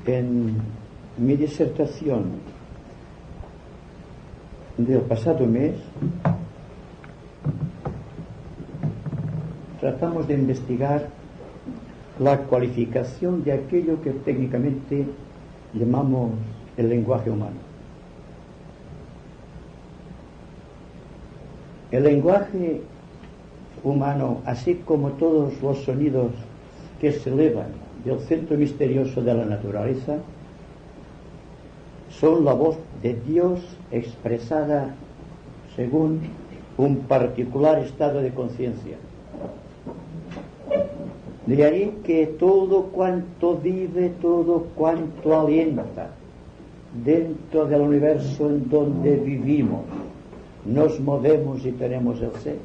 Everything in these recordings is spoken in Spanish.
En mi disertación del pasado mes tratamos de investigar la cualificación de aquello que técnicamente llamamos el lenguaje humano. El lenguaje humano, así como todos los sonidos que se elevan del centro misterioso de la naturaleza, son la voz de Dios expresada según un particular estado de conciencia. De ahí que todo cuanto vive, todo cuanto alienta dentro del universo en donde vivimos, nos movemos y tenemos el ser,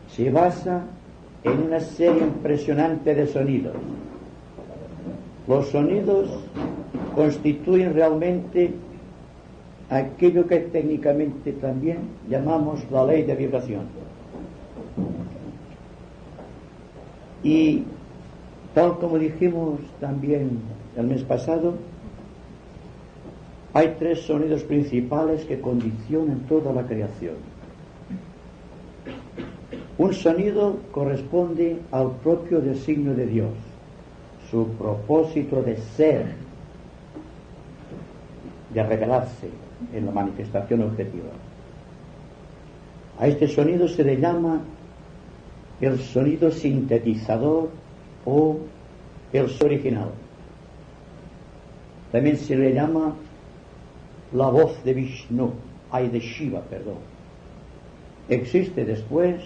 se basa en una serie impresionante de sonidos. Los sonidos constituyen realmente aquello que técnicamente también llamamos la ley de vibración. Y tal como dijimos también el mes pasado, hay tres sonidos principales que condicionan toda la creación. Un sonido corresponde al propio designio de Dios, su propósito de ser, de revelarse en la manifestación objetiva. A este sonido se le llama el sonido sintetizador o el original. También se le llama la voz de Vishnu, de Shiva, perdón. Existe después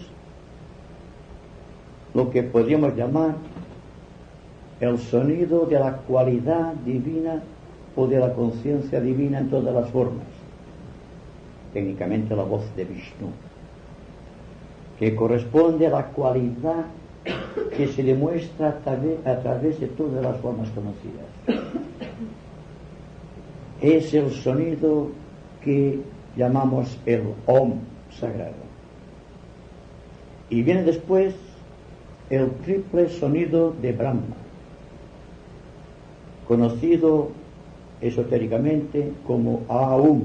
lo que podríamos llamar el sonido de la cualidad divina o de la conciencia divina en todas las formas, técnicamente la voz de Vishnu, que corresponde a la cualidad que se demuestra a través de todas las formas conocidas. Es el sonido que llamamos el Om sagrado. Y viene después el triple sonido de Brahma, conocido esotéricamente como Aum,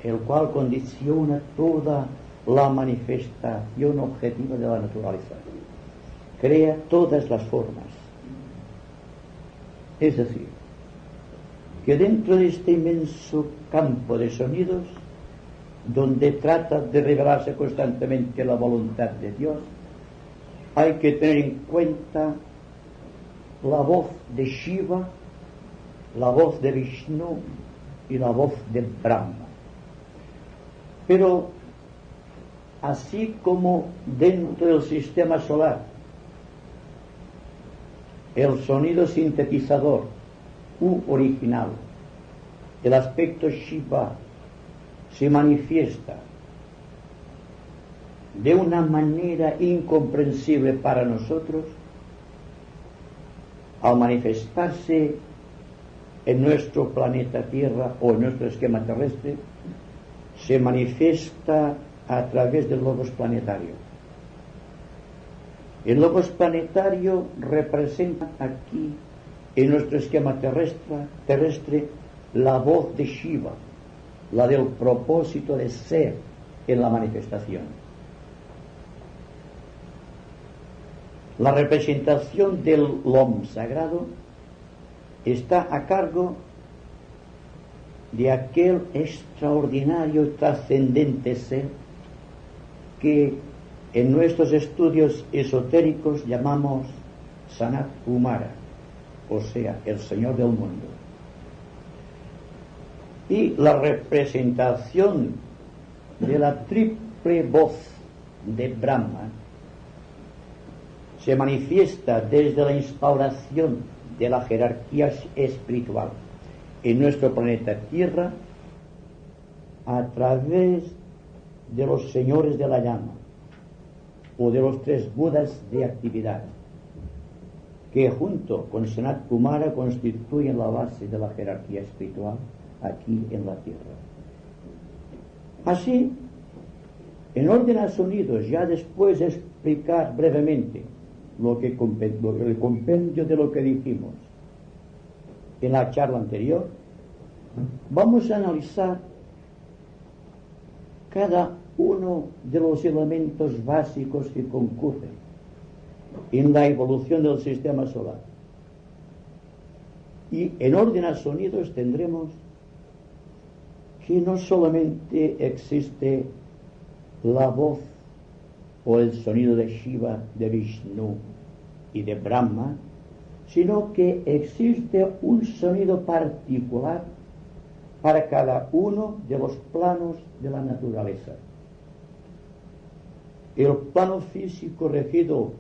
el cual condiciona toda la manifestación objetiva de la naturaleza, crea todas las formas. Es decir, que dentro de este inmenso campo de sonidos, donde trata de revelarse constantemente la voluntad de Dios, hay que tener en cuenta la voz de Shiva, la voz de Vishnu y la voz de Brahma. Pero así como dentro del sistema solar el sonido sintetizador original, el aspecto Shiva, se manifiesta de una manera incomprensible para nosotros, al manifestarse en nuestro planeta Tierra o en nuestro esquema terrestre, se manifiesta a través del logos planetario. El logos planetario representa aquí, en nuestro esquema terrestre, la voz de Shiva, la del propósito de ser en la manifestación. La representación del Om sagrado está a cargo de aquel extraordinario y trascendente ser que en nuestros estudios esotéricos llamamos Sanat Kumara, o sea, el Señor del mundo. Y la representación de la triple voz de Brahma se manifiesta desde la instauración de la jerarquía espiritual en nuestro planeta Tierra a través de los señores de la llama o de los tres Budas de actividad, que junto con Sanat Kumara constituyen la base de la jerarquía espiritual aquí en la Tierra. Así, en orden a sonidos, ya después de explicar brevemente el compendio de lo que dijimos en la charla anterior, vamos a analizar cada uno de los elementos básicos que concurren en la evolución del sistema solar. Y en orden a sonidos tendremos que no solamente existe la voz o el sonido de Shiva, de Vishnu y de Brahma, sino que existe un sonido particular para cada uno de los planos de la naturaleza. El plano físico regido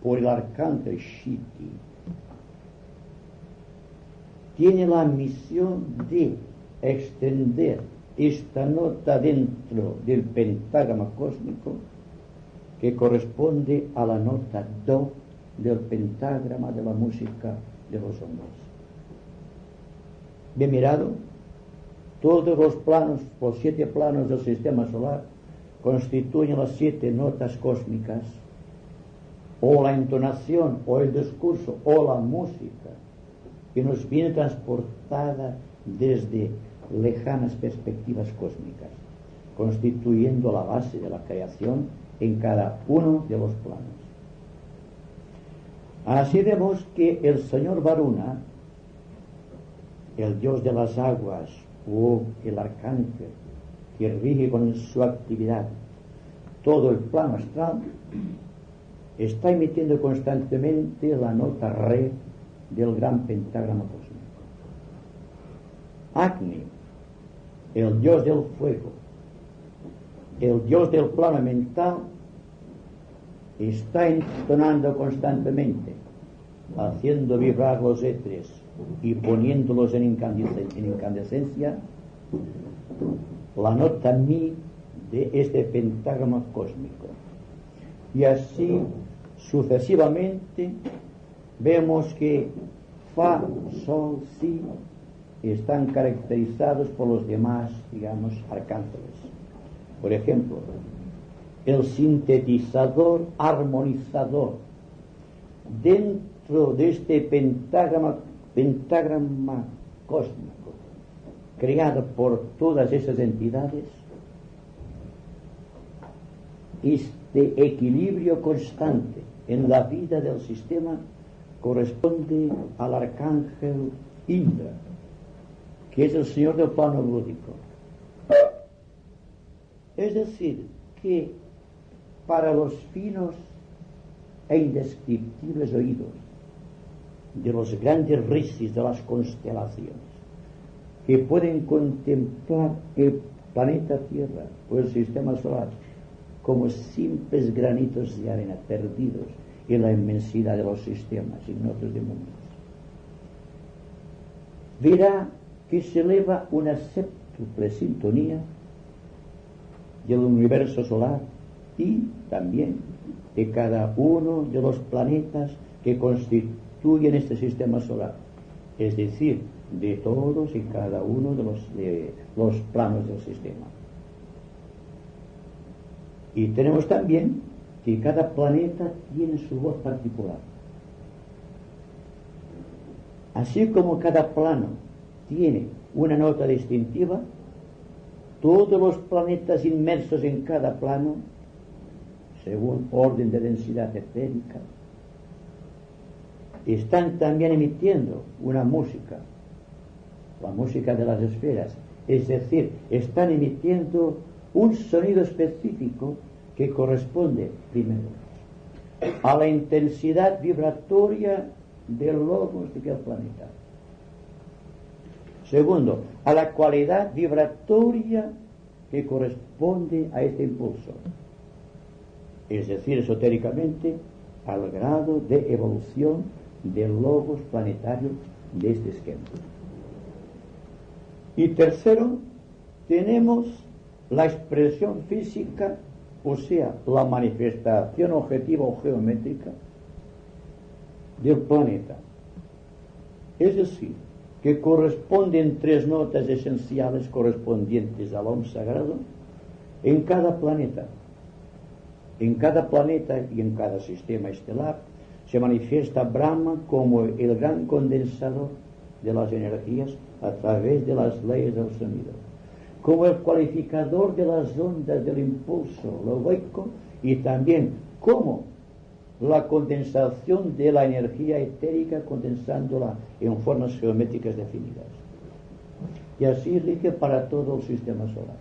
por el arcángel Shiti tiene la misión de extender esta nota dentro del pentagrama cósmico que corresponde a la nota Do del pentagrama de la música de los hombres. Bien mirado, todos los planos, los 7 planos del sistema solar constituyen las 7 notas cósmicas, o la entonación, o el discurso, o la música que nos viene transportada desde lejanas perspectivas cósmicas, constituyendo la base de la creación en cada uno de los planos. Así vemos que el señor Varuna, el dios de las aguas, o el arcángel que rige con su actividad todo el plano astral, está emitiendo constantemente la nota Re del gran pentagrama cósmico. Agni, el dios del fuego, el dios del plano mental, está entonando constantemente, haciendo vibrar los éteres y poniéndolos en incandescencia, la nota Mi de este pentagrama cósmico. Y así sucesivamente vemos que Fa, Sol, Si están caracterizados por los demás, digamos, arcángeles. Por ejemplo, el sintetizador armonizador dentro de este pentagrama cósmico creado por todas esas entidades, este equilibrio constante en la vida del sistema corresponde al arcángel Indra, que es el señor del plano lúdico. Es decir, que para los finos e indescriptibles oídos de los grandes rishis de las constelaciones, que pueden contemplar el planeta Tierra o el sistema solar como simples granitos de arena perdidos en la inmensidad de los sistemas ignotos de mundos, verá que se eleva una séptuple sintonía del universo solar y también de cada uno de los planetas que constituyen este sistema solar, es decir, de todos y cada uno de los planos del sistema. Y tenemos también que cada planeta tiene su voz particular. Así como cada plano tiene una nota distintiva, todos los planetas inmersos en cada plano, según orden de densidad etérica, están también emitiendo una música, la música de las esferas, es decir, están emitiendo un sonido específico que corresponde, primero, a la intensidad vibratoria del logos de aquel planeta. Segundo, a la cualidad vibratoria que corresponde a este impulso, es decir, esotéricamente, al grado de evolución del logos planetario de este esquema. Y tercero, tenemos la expresión física, o sea, la manifestación objetiva o geométrica del planeta. Es decir, que corresponden 3 notas esenciales correspondientes al Om sagrado en cada planeta. En cada planeta y en cada sistema estelar se manifiesta Brahma como el gran condensador de las energías a través de las leyes del sonido, como el cualificador de las ondas del impulso logoico y también como la condensación de la energía etérica condensándola en formas geométricas definidas. Y así rige para todo el sistema solar.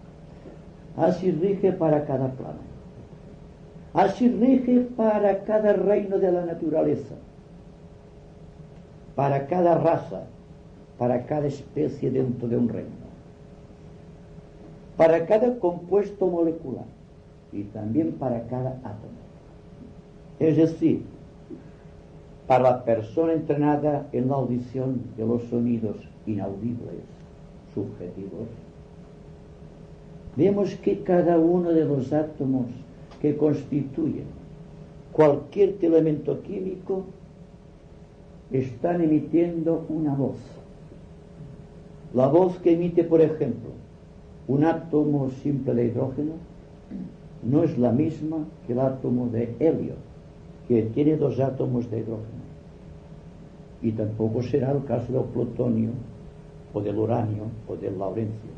Así rige para cada plano. Así rige para cada reino de la naturaleza, para cada raza, para cada especie dentro de un reino, para cada compuesto molecular y también para cada átomo. Es decir, para la persona entrenada en la audición de los sonidos inaudibles, subjetivos, vemos que cada uno de los átomos que constituyen cualquier elemento químico están emitiendo una voz. La voz que emite, por ejemplo, un átomo simple de hidrógeno no es la misma que el átomo de helio, que tiene 2 átomos de hidrógeno. Y tampoco será el caso del plutonio, o del uranio, o del laurencio.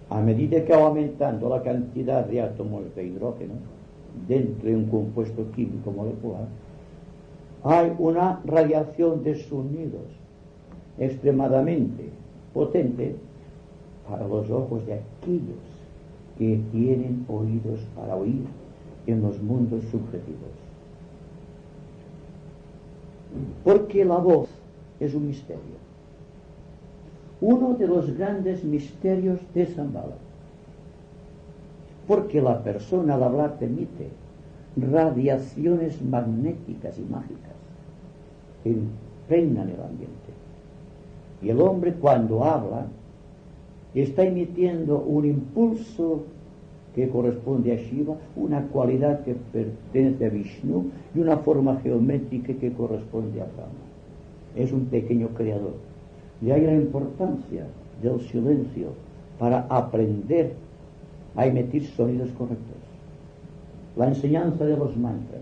A medida que va aumentando la cantidad de átomos de hidrógeno dentro de un compuesto químico molecular, hay una radiación de sonidos extremadamente potente para los ojos de aquellos que tienen oídos para oír en los mundos subjetivos. Porque la voz es un misterio. Uno de los grandes misterios de Shambhala. Porque la persona al hablar emite radiaciones magnéticas y mágicas que impregnan el ambiente. Y el hombre cuando habla está emitiendo un impulso que corresponde a Shiva, una cualidad que pertenece a Vishnu y una forma geométrica que corresponde a Brahma. Es un pequeño creador. De ahí la importancia del silencio para aprender a emitir sonidos correctos. La enseñanza de los mantras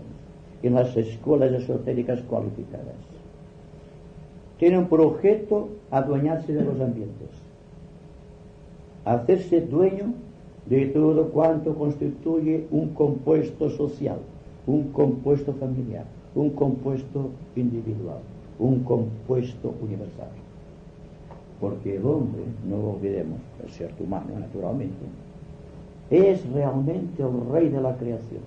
en las escuelas esotéricas cualificadas tienen por objeto adueñarse de los ambientes, hacerse dueño de todo cuanto constituye un compuesto social, un compuesto familiar, un compuesto individual, un compuesto universal. Porque el hombre, no lo olvidemos, el ser humano naturalmente, es realmente el rey de la creación.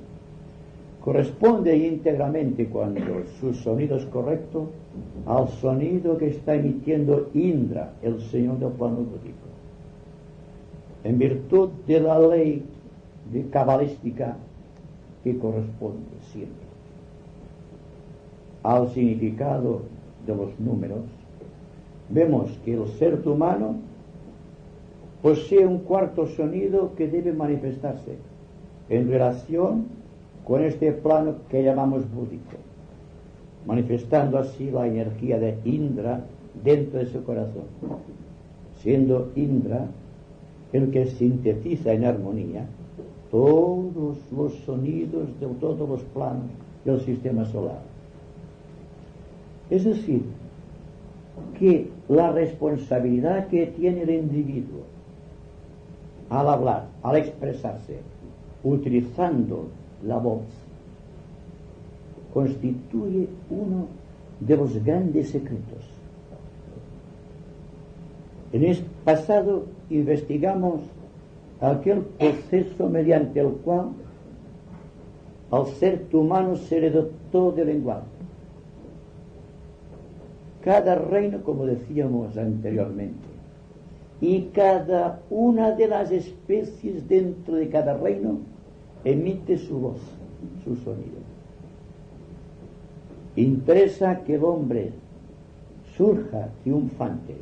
Corresponde íntegramente, cuando su sonido es correcto, al sonido que está emitiendo Indra, el señor del plano búdico. En virtud de la ley cabalística que corresponde siempre al significado de los números, vemos que el ser humano posee un cuarto sonido que debe manifestarse en relación con este plano que llamamos búdico, manifestando así la energía de Indra dentro de su corazón, siendo Indra el que sintetiza en armonía todos los sonidos de todos los planos del sistema solar. Es decir, que la responsabilidad que tiene el individuo al hablar, al expresarse, utilizando la voz, constituye uno de los grandes secretos. En el pasado investigamos aquel proceso mediante el cual al ser humano se le dotó de lenguaje. Cada reino, como decíamos anteriormente, y cada una de las especies dentro de cada reino emite su voz, su sonido. Interesa que el hombre surja triunfante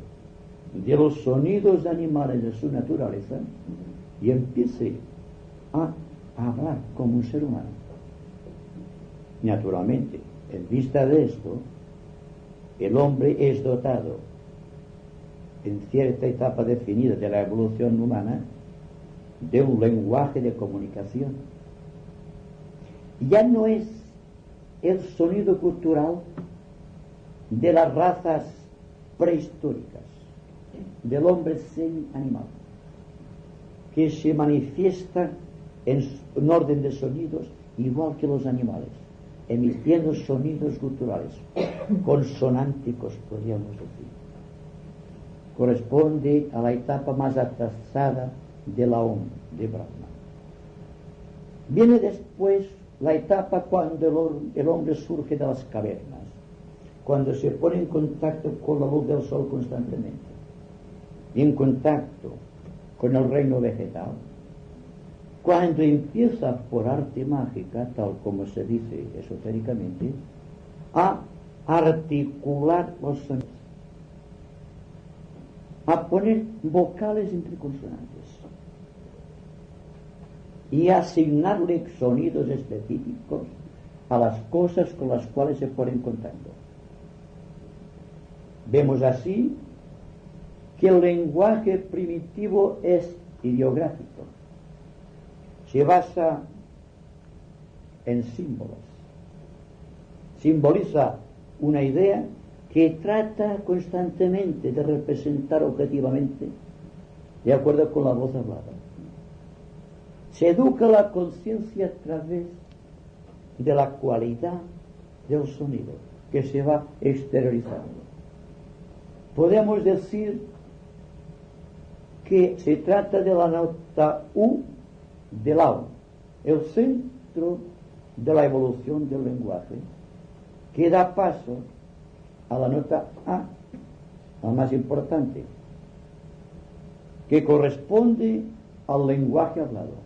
de los sonidos animales de su naturaleza y empiece a hablar como un ser humano. Naturalmente, en vista de esto, el hombre es dotado en cierta etapa definida de la evolución humana de un lenguaje de comunicación. Ya no es el sonido cultural de las razas prehistóricas del hombre semi-animal, que se manifiestan en orden de sonidos igual que los animales, emitiendo sonidos guturales, consonánticos, podríamos decir. Corresponde a la etapa más atrasada de la OM, de Brahma. Viene después la etapa cuando el hombre surge de las cavernas, cuando se pone en contacto con la luz del sol constantemente, y en contacto con el reino vegetal, cuando empieza por arte mágica, tal como se dice esotéricamente, a articular los sonidos, a poner vocales entre consonantes y a asignarle sonidos específicos a las cosas con las cuales se pone en contacto. Vemos así que el lenguaje primitivo es ideográfico, se basa en símbolos, simboliza una idea que trata constantemente de representar objetivamente de acuerdo con la voz hablada. Se educa la conciencia a través de la cualidad del sonido que se va exteriorizando. Podemos decir que se trata de la nota U del A, el centro de la evolución del lenguaje, que da paso a la nota A, la más importante, que corresponde al lenguaje hablado.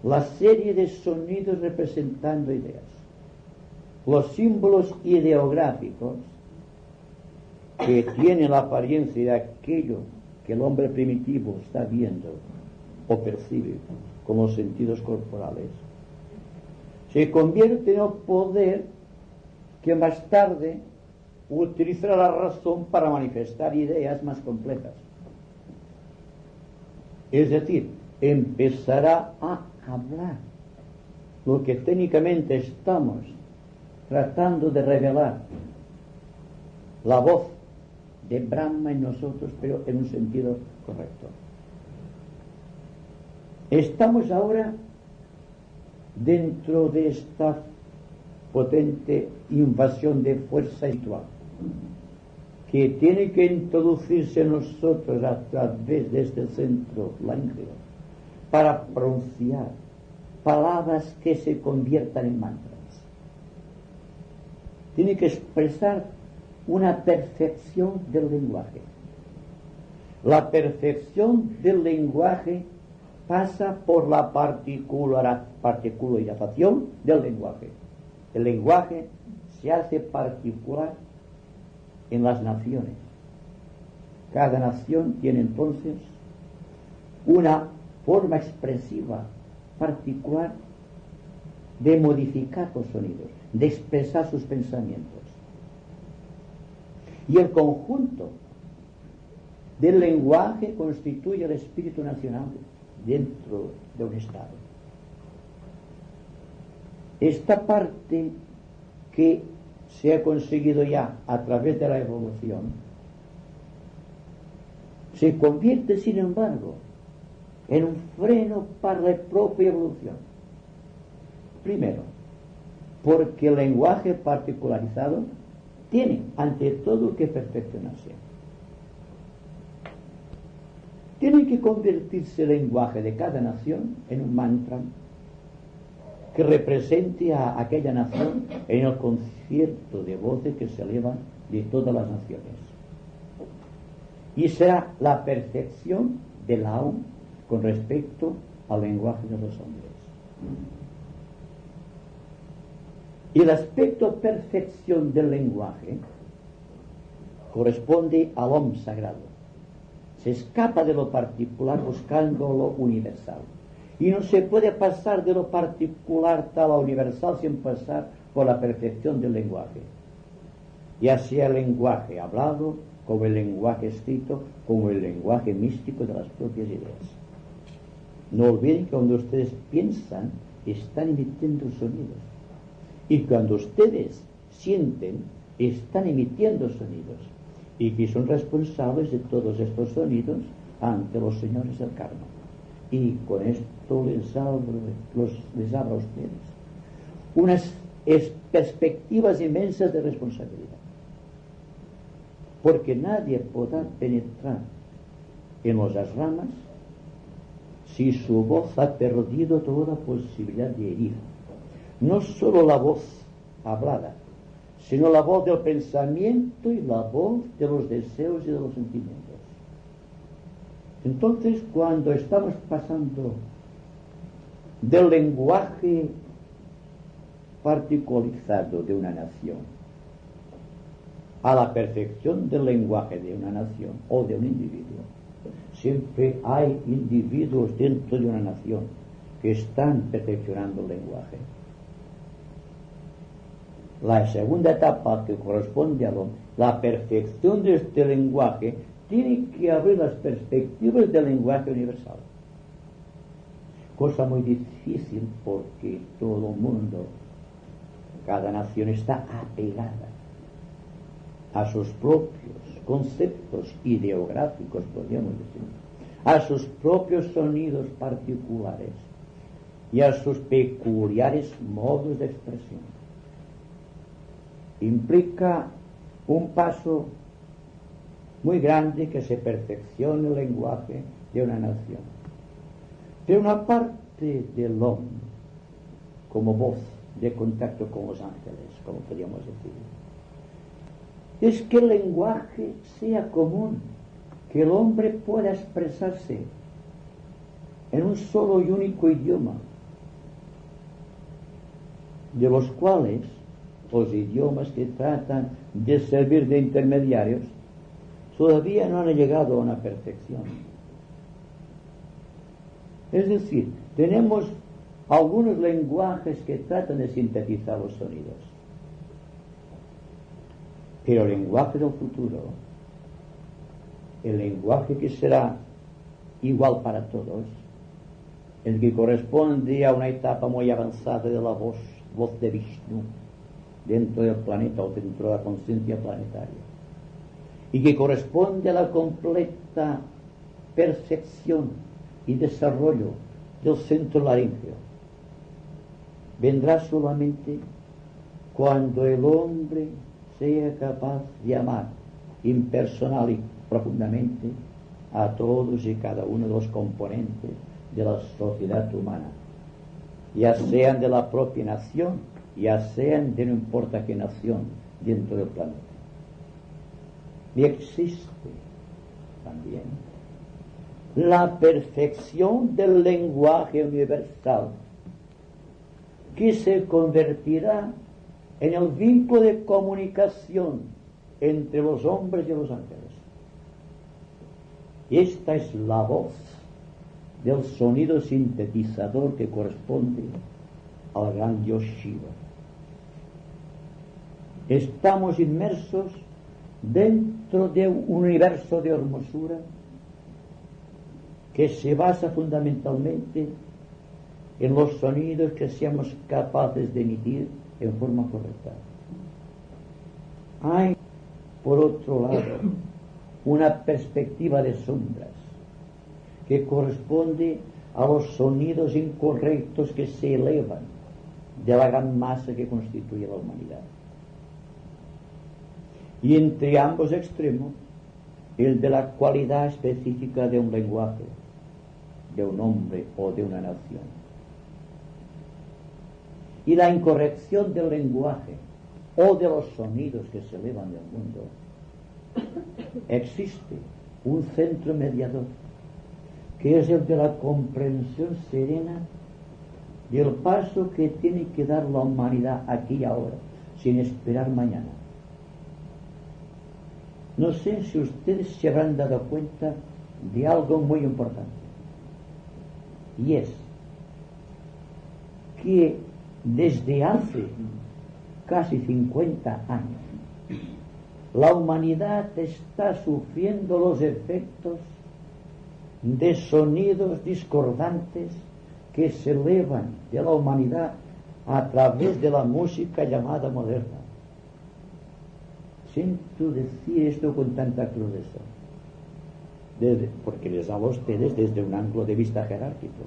La serie de sonidos representando ideas, los símbolos ideográficos que tienen la apariencia de aquello que el hombre primitivo está viendo o percibe con los sentidos corporales, se convierte en el poder que más tarde utilizará la razón para manifestar ideas más complejas. Es decir, empezará a hablar lo que técnicamente estamos tratando de revelar, la voz de Brahma en nosotros, pero en un sentido correcto. Estamos ahora dentro de esta potente invasión de fuerza espiritual que tiene que introducirse en nosotros a través de este centro lánguido para pronunciar palabras que se conviertan en mantras. Tiene que expresar una perfección del lenguaje. La perfección del lenguaje pasa por la particularización del lenguaje. El lenguaje se hace particular en las naciones. Cada nación tiene entonces una forma expresiva particular de modificar los sonidos, de expresar sus pensamientos. Y el conjunto del lenguaje constituye el espíritu nacional dentro de un Estado. Esta parte que se ha conseguido ya a través de la evolución se convierte, sin embargo, en un freno para la propia evolución. Primero, porque el lenguaje particularizado tiene, ante todo, que perfeccionarse. Tiene que convertirse el lenguaje de cada nación en un mantra que represente a aquella nación en el concierto de voces que se elevan de todas las naciones. Y será la perfección de la OM con respecto al lenguaje de los hombres. Y el aspecto perfección del lenguaje corresponde al OM sagrado. Se escapa de lo particular buscando lo universal. Y no se puede pasar de lo particular tal a universal sin pasar por la perfección del lenguaje. Ya sea el lenguaje hablado, como el lenguaje escrito, como el lenguaje místico de las propias ideas. No olviden que cuando ustedes piensan, están emitiendo sonidos. Y cuando ustedes sienten, están emitiendo sonidos y que son responsables de todos estos sonidos ante los señores del karma. Y con esto les abro a ustedes unas perspectivas inmensas de responsabilidad, porque nadie podrá penetrar en las ramas si su voz ha perdido toda posibilidad de herir. No solo la voz hablada, sino la voz del pensamiento y la voz de los deseos y de los sentimientos. Entonces, cuando estamos pasando del lenguaje particularizado de una nación a la perfección del lenguaje de una nación o de un individuo, siempre hay individuos dentro de una nación que están perfeccionando el lenguaje. La segunda etapa, que corresponde a la perfección de este lenguaje, tiene que abrir las perspectivas del lenguaje universal. Cosa muy difícil, porque todo el mundo, cada nación está apegada a sus propios conceptos ideográficos, podríamos decir, a sus propios sonidos particulares y a sus peculiares modos de expresión. Implica un paso muy grande que se perfeccione el lenguaje de una nación. De una parte del hombre, como voz de contacto con los ángeles, como podríamos decir, es que el lenguaje sea común, que el hombre pueda expresarse en un solo y único idioma, de los cuales los idiomas que tratan de servir de intermediarios todavía no han llegado a una perfección. Es decir, tenemos algunos lenguajes que tratan de sintetizar los sonidos, pero el lenguaje del futuro, el lenguaje que será igual para todos, el que corresponde a una etapa muy avanzada de la voz de Vishnu dentro del planeta o dentro de la conciencia planetaria, y que corresponde a la completa perfección y desarrollo del centro laríngeo, vendrá solamente cuando el hombre sea capaz de amar impersonal y profundamente a todos y cada uno de los componentes de la sociedad humana, ya sean de la propia nación, ya sean de no importa qué nación dentro del planeta. Y existe también la perfección del lenguaje universal, que se convertirá en el vínculo de comunicación entre los hombres y los ángeles. Y esta es la voz del sonido sintetizador que corresponde al gran Dios Shiva. Estamos inmersos dentro de un universo de hermosura que se basa fundamentalmente en los sonidos que seamos capaces de emitir en forma correcta. Hay, por otro lado, una perspectiva de sombras que corresponde a los sonidos incorrectos que se elevan de la gran masa que constituye la humanidad. Y entre ambos extremos, el de la cualidad específica de un lenguaje, de un hombre o de una nación. Y la incorrección del lenguaje o de los sonidos que se elevan del mundo, existe un centro mediador, que es el de la comprensión serena y el paso que tiene que dar la humanidad aquí y ahora, sin esperar mañana. No sé si ustedes se habrán dado cuenta de algo muy importante, y es que desde hace casi 50 años la humanidad está sufriendo los efectos de sonidos discordantes que se elevan de la humanidad a través de la música llamada moderna. siento decir esto con tanta crudeza, porque les hablo a ustedes desde un ángulo de vista jerárquico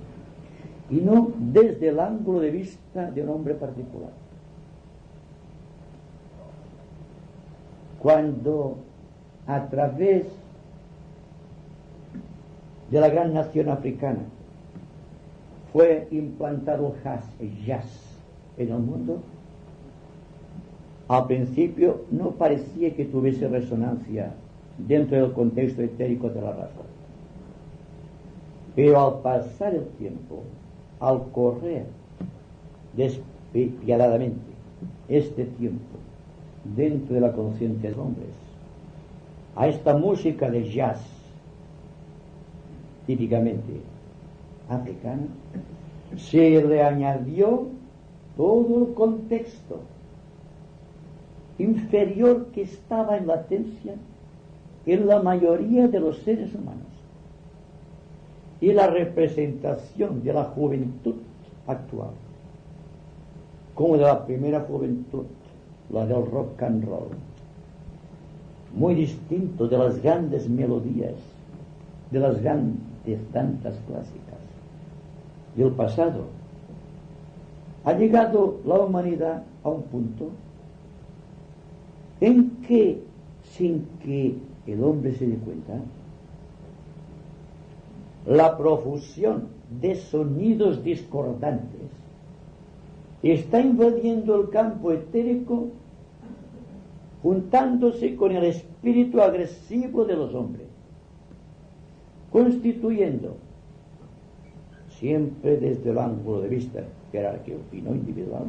y no desde el ángulo de vista de un hombre particular. Cuando a través de la gran nación africana fue implantado el jazz en el mundo, al principio no parecía que tuviese resonancia dentro del contexto etérico de la raza. Pero al pasar el tiempo, al correr despiadadamente este tiempo dentro de la conciencia de los hombres, a esta música de jazz típicamente africana se le añadió todo el contexto inferior que estaba en latencia en la mayoría de los seres humanos, y la representación de la juventud actual como de la primera juventud, la del rock and roll, muy distinto de las grandes melodías, de las grandes danzas clásicas del pasado. Ha llegado la humanidad a un punto en que, sin que el hombre se dé cuenta, la profusión de sonidos discordantes está invadiendo el campo etérico, juntándose con el espíritu agresivo de los hombres, constituyendo, siempre desde el ángulo de vista jerárquico y no individual,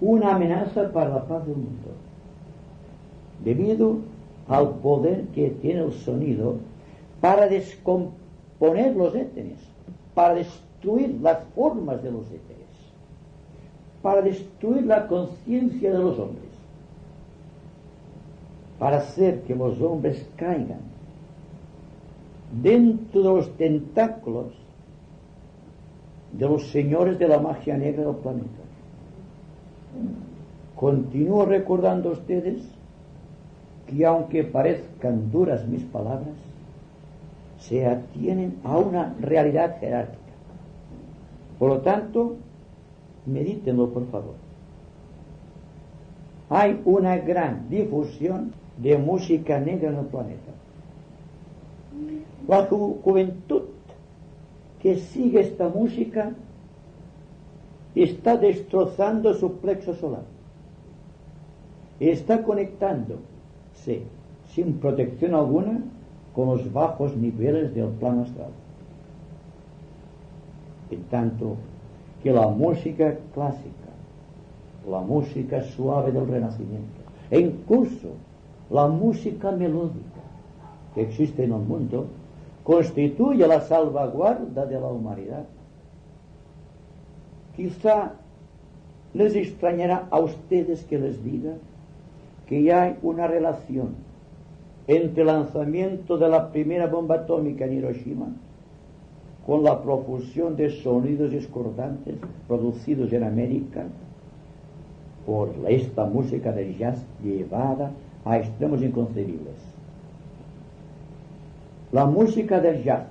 una amenaza para la paz del mundo, debido al poder que tiene el sonido para descomponer los éteres, para destruir las formas de los éteres, para destruir la conciencia de los hombres, para hacer que los hombres caigan dentro de los tentáculos de los señores de la magia negra del planeta. Continúo recordando a ustedes que, aunque parezcan duras mis palabras, se atienen a una realidad jerárquica. Por lo tanto, medítenlo, por favor. Hay una gran difusión de música negra en el planeta. La juventud que sigue esta música está destrozando su plexo solar, está conectándose sin protección alguna con los bajos niveles del plano astral, en tanto que la música clásica, la música suave del Renacimiento e incluso la música melódica que existe en el mundo constituye la salvaguarda de la humanidad. Quizá les extrañará a ustedes que les diga que ya hay una relación entre el lanzamiento de la primera bomba atómica en Hiroshima con la profusión de sonidos discordantes producidos en América por esta música del jazz llevada a extremos inconcebibles. La música del jazz,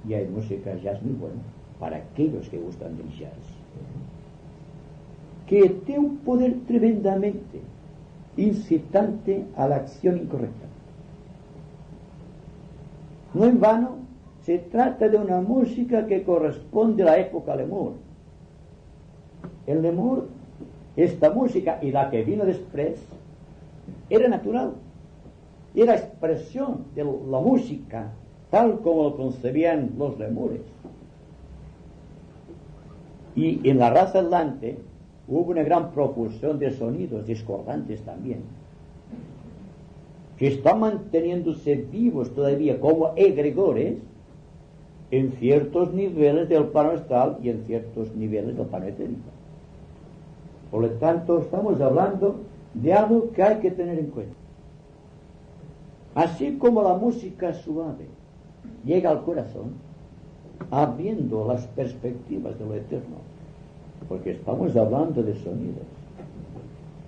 y hay música jazz muy buena para aquellos que gustan del jazz, que tiene un poder tremendamente incitante a la acción incorrecta. No en vano se trata de una música que corresponde a la época Lemur. En Lemur, esta música y la que vino después era natural, era expresión de la música tal como lo concebían los lemures. Y en la raza atlante hubo una gran profusión de sonidos discordantes también, que están manteniéndose vivos todavía como egregores en ciertos niveles del plano astral y en ciertos niveles del plano etérico. Por lo tanto, estamos hablando de algo que hay que tener en cuenta. Así como la música suave llega al corazón, abriendo las perspectivas de lo eterno, porque estamos hablando de sonidos.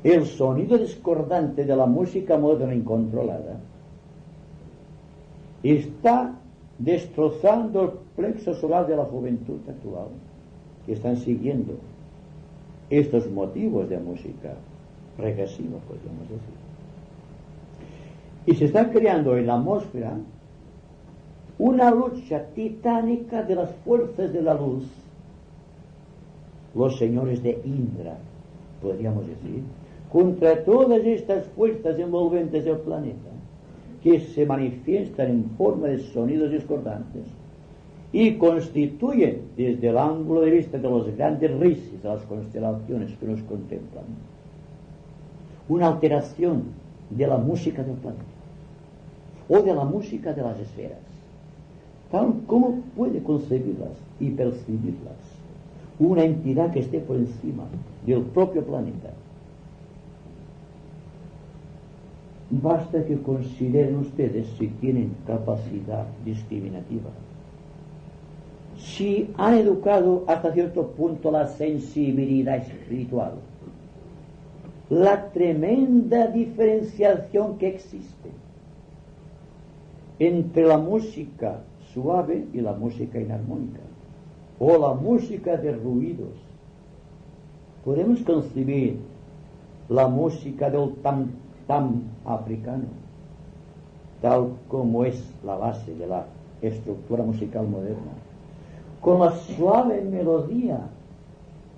el sonido discordante de la música moderna incontrolada está destrozando el plexo solar de la juventud actual, que están siguiendo estos motivos de música regresiva, podríamos decir. Y se está creando en la atmósfera una lucha titánica de las fuerzas de la luz, los señores de Indra, podríamos decir, contra todas estas fuerzas envolventes del planeta, que se manifiestan en forma de sonidos discordantes y constituyen, desde el ángulo de vista de los grandes rishis, de las constelaciones que nos contemplan, una alteración de la música del planeta o de la música de las esferas, tal como puede concebirlas y percibirlas una entidad que esté por encima del propio planeta. Basta que consideren ustedes si tienen capacidad discriminativa, si han educado hasta cierto punto la sensibilidad espiritual, la tremenda diferenciación que existe entre la música suave y la música inarmónica, o la música de ruidos. Podemos concebir la música del tam africano, tal como es la base de la estructura musical moderna, con la suave melodía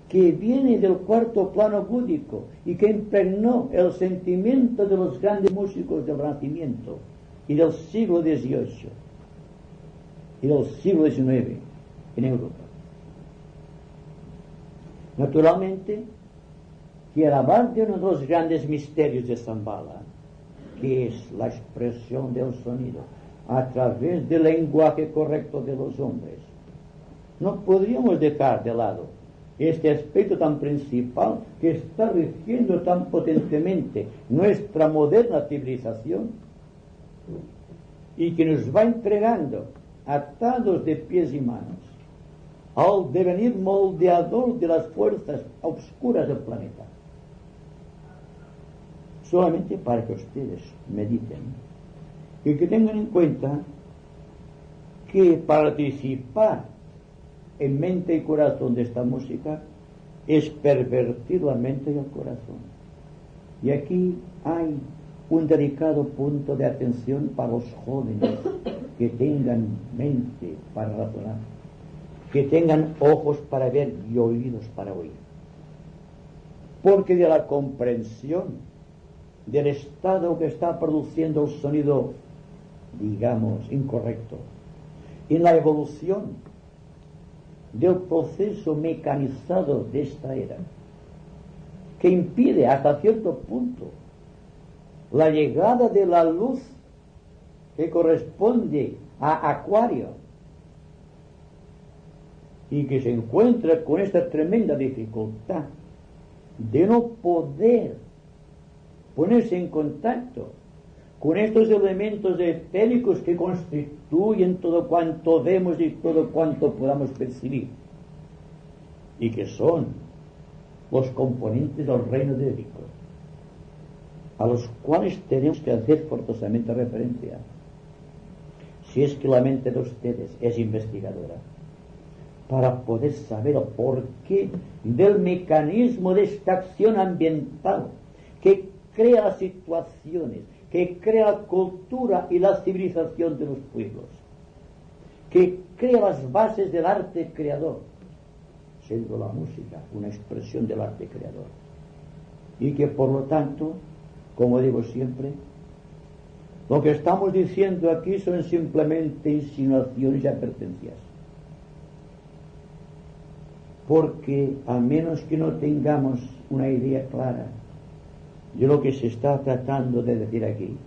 que viene del cuarto plano búdico y que impregnó el sentimiento de los grandes músicos del Renacimiento y del siglo XVIII y del siglo XIX en Europa. Naturalmente, que a la base de uno de los grandes misterios de Shambhala, que es la expresión del sonido a través del lenguaje correcto de los hombres, no podríamos dejar de lado este aspecto tan principal que está rigiendo tan potentemente nuestra moderna civilización y que nos va entregando atados de pies y manos al devenir moldeador de las fuerzas oscuras del planeta. Solamente para que ustedes mediten y que tengan en cuenta que participar en mente y corazón de esta música es pervertir la mente y el corazón. Y aquí hay un delicado punto de atención para los jóvenes que tengan mente para razonar, que tengan ojos para ver y oídos para oír. Porque de la comprensión del estado que está produciendo el sonido, digamos, incorrecto, en la evolución del proceso mecanizado de esta era, que impide hasta cierto punto la llegada de la luz que corresponde a Acuario, y que se encuentra con esta tremenda dificultad de no poder ponerse en contacto con estos elementos etéricos que constituyen todo cuanto vemos y todo cuanto podamos percibir, y que son los componentes del reino de Édico, a los cuales tenemos que hacer forzosamente referencia, si es que la mente de ustedes es investigadora, para poder saber el porqué del mecanismo de esta acción ambiental que crea las situaciones, que crea la cultura y la civilización de los pueblos, que crea las bases del arte creador, siendo la música una expresión del arte creador, y que por lo tanto, como digo siempre, lo que estamos diciendo aquí son simplemente insinuaciones y advertencias, porque a menos que no tengamos una idea clara de lo que se está tratando de decir aquí,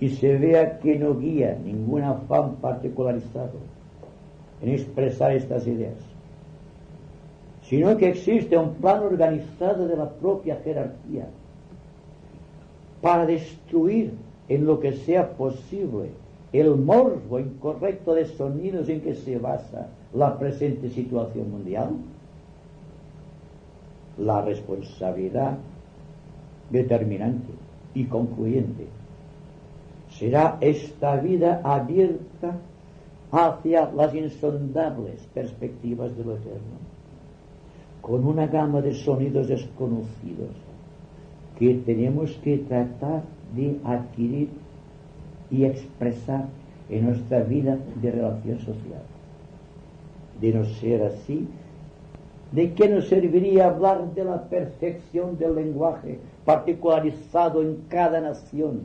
y se vea que no guía ningún afán particularizado en expresar estas ideas, sino que existe un plan organizado de la propia jerarquía para destruir en lo que sea posible el morbo incorrecto de sonidos en que se basa la presente situación mundial. la responsabilidad determinante y concluyente será esta vida abierta hacia las insondables perspectivas de lo eterno, con una gama de sonidos desconocidos que tenemos que tratar de adquirir y expresar en nuestra vida de relación social. De no ser así, ¿de qué nos serviría hablar de la perfección del lenguaje particularizado en cada nación?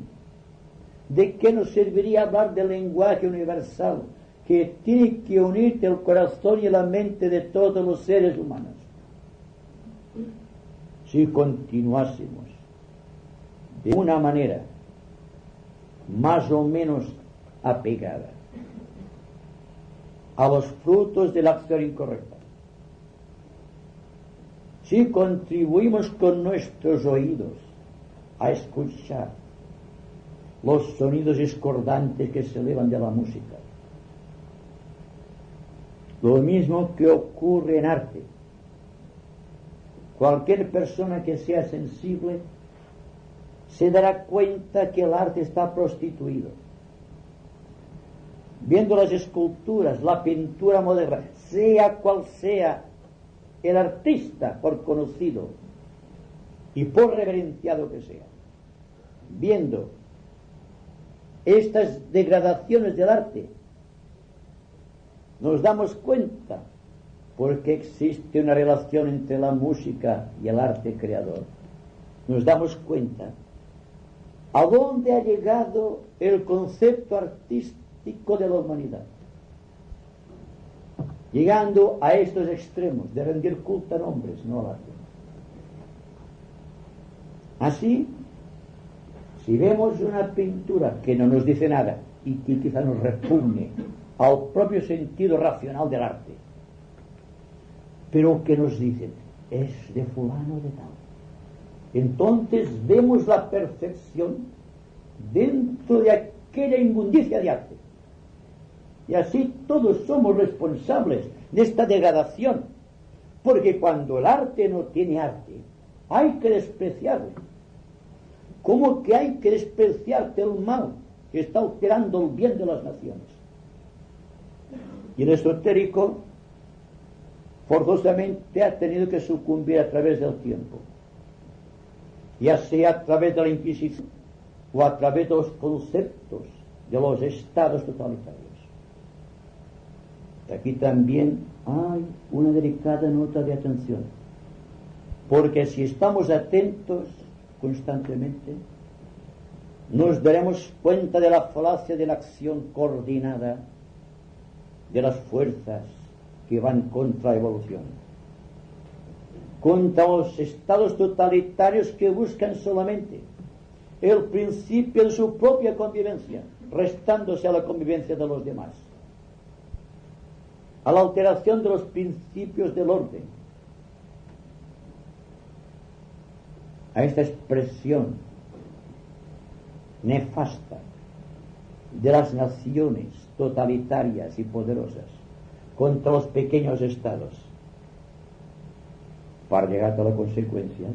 ¿De qué nos serviría hablar del lenguaje universal que tiene que unir el corazón y la mente de todos los seres humanos? Si continuásemos de una manera más o menos apegada a los frutos de la acción incorrecta, si contribuimos con nuestros oídos a escuchar los sonidos discordantes que se elevan de la música, lo mismo que ocurre en arte, cualquier persona que sea sensible se dará cuenta que el arte está prostituido. Viendo las esculturas, la pintura moderna, sea cual sea el artista, por conocido y por reverenciado que sea, viendo estas degradaciones del arte, nos damos cuenta, porque existe una relación entre la música y el arte creador, nos damos cuenta a dónde ha llegado el concepto artístico de la humanidad, llegando a estos extremos de rendir culto a nombres, no al arte. Así, si vemos una pintura que no nos dice nada y que quizá nos repugne al propio sentido racional del arte, pero que nos dicen es de fulano de tal, entonces vemos la perfección dentro de aquella inmundicia de arte. Y así todos somos responsables de esta degradación, porque cuando el arte no tiene arte, hay que despreciarlo. ¿Cómo que hay que despreciar el mal que está alterando el bien de las naciones? Y el esotérico forzosamente ha tenido que sucumbir a través del tiempo, ya sea a través de la Inquisición o a través de los conceptos de los estados totalitarios. Aquí también hay una delicada nota de atención, porque si estamos atentos constantemente, nos daremos cuenta de la falacia de la acción coordinada de las fuerzas que van contra la evolución, contra los estados totalitarios que buscan solamente el principio de su propia convivencia, restándose a la convivencia de los demás, a la alteración de los principios del orden, a esta expresión nefasta de las naciones totalitarias y poderosas contra los pequeños estados, para llegar a la consecuencia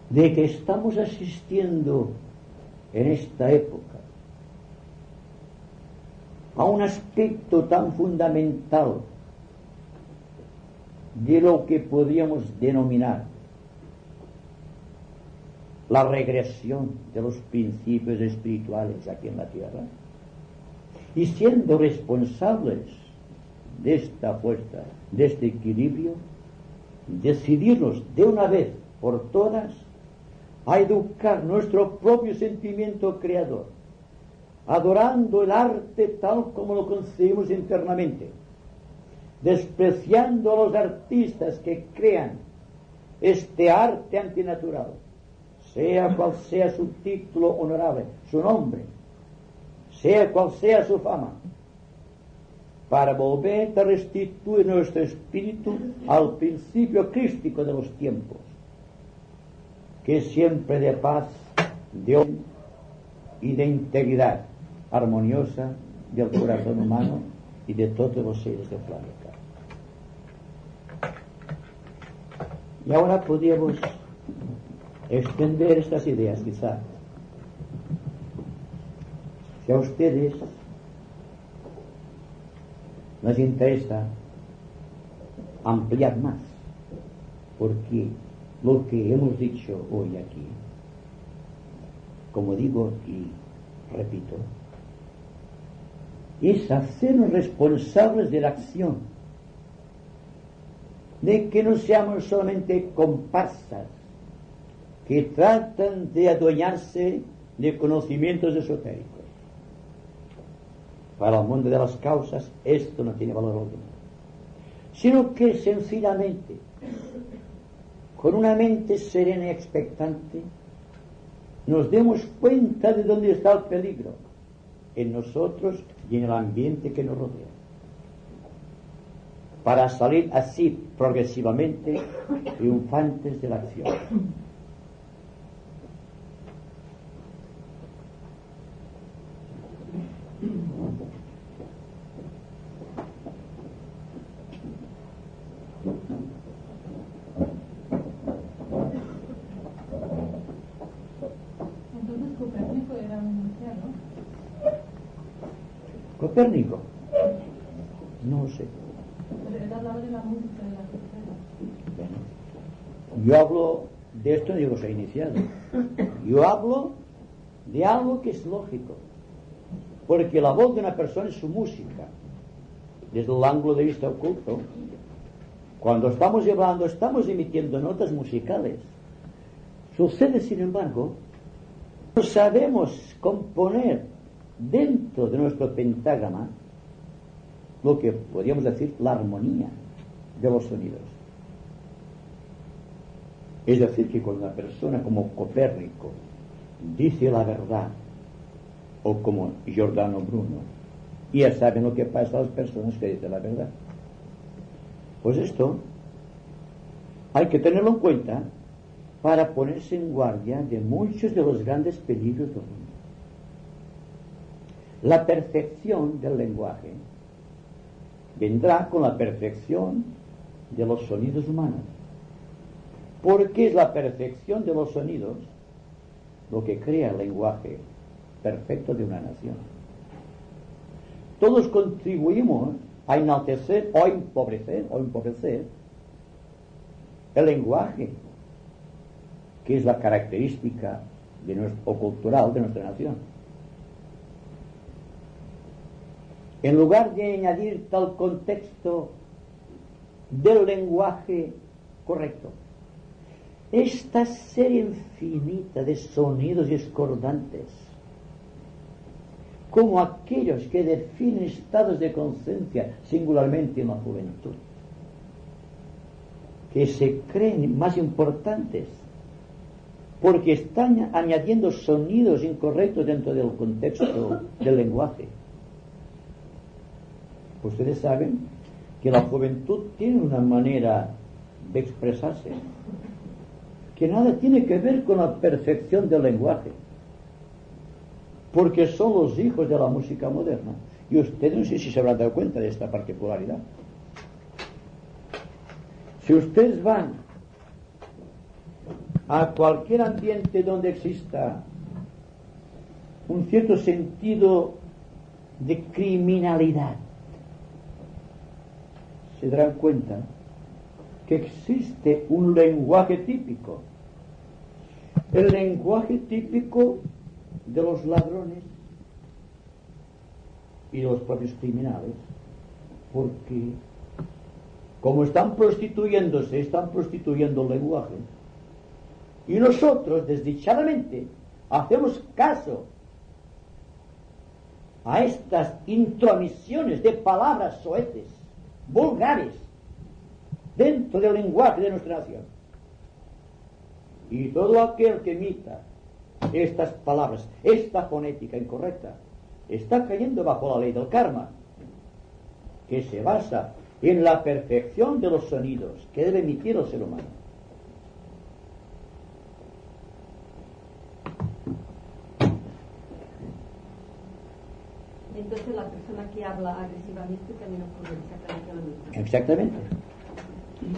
de que estamos asistiendo en esta época a un aspecto tan fundamental de lo que podríamos denominar la regresión de los principios espirituales aquí en la tierra, y siendo responsables de esta fuerza, de este equilibrio, decidirnos de una vez por todas a educar nuestro propio sentimiento creador, adorando el arte tal como lo concebimos internamente, despreciando a los artistas que crean este arte antinatural, sea cual sea su título honorable, su nombre, sea cual sea su fama, para volver a restituir nuestro espíritu al principio crístico de los tiempos, que es siempre de paz, de orden y de integridad armoniosa del corazón humano y de todos los seres del planeta. Y ahora podríamos extender estas ideas, quizá. Si a ustedes les interesa ampliar más, porque lo que hemos dicho hoy aquí, como digo y repito, es hacernos responsables de la acción, de que no seamos solamente comparsas que tratan de adueñarse de conocimientos esotéricos. Para el mundo de las causas esto no tiene valor alguno, sino que sencillamente, con una mente serena y expectante, nos demos cuenta de dónde está el peligro, en nosotros y en el ambiente que nos rodea, para salir así progresivamente triunfantes de la acción. Entonces Copérnico era un iniciado. Copérnico, no sé. Pero él hablaba de la música de la tercera. Bueno, yo hablo de esto, no digo soy iniciado. Yo hablo de algo que es lógico, porque la voz de una persona es su música. Desde el ángulo de vista oculto, cuando estamos hablando, estamos emitiendo notas musicales. Sucede, sin embargo, no sabemos componer dentro de nuestro pentagrama lo que podríamos decir la armonía de los sonidos. Es decir, que cuando una persona como Copérnico dice la verdad, o como Giordano Bruno, ya saben lo que pasa a las personas que dicen la verdad. Pues esto hay que tenerlo en cuenta para ponerse en guardia de muchos de los grandes peligros del mundo. La perfección del lenguaje vendrá con la perfección de los sonidos humanos, porque es la perfección de los sonidos lo que crea el lenguaje perfecto de una nación. Todos contribuimos a enaltecer o empobrecer el lenguaje, que es la característica de o cultural de nuestra nación. En lugar de añadir tal contexto del lenguaje correcto, esta serie infinita de sonidos discordantes, como aquellos que definen estados de conciencia, singularmente en la juventud, que se creen más importantes porque están añadiendo sonidos incorrectos dentro del contexto del lenguaje. Ustedes saben que la juventud tiene una manera de expresarse que nada tiene que ver con la perfección del lenguaje, porque son los hijos de la música moderna. Y ustedes no sé si se habrán dado cuenta de esta particularidad. Si ustedes van a cualquier ambiente donde exista un cierto sentido de criminalidad, se darán cuenta que existe un lenguaje típico. El lenguaje típico de los ladrones y de los propios criminales, porque como están prostituyéndose, están prostituyendo el lenguaje, y nosotros desdichadamente hacemos caso a estas intromisiones de palabras soeces, vulgares, dentro del lenguaje de nuestra nación. Y todo aquel que imita estas palabras, esta fonética incorrecta, está cayendo bajo la ley del karma, que se basa en la perfección de los sonidos que debe emitir el ser humano. Entonces la persona que habla agresivamente también ocurre exactamente lo mismo. Exactamente.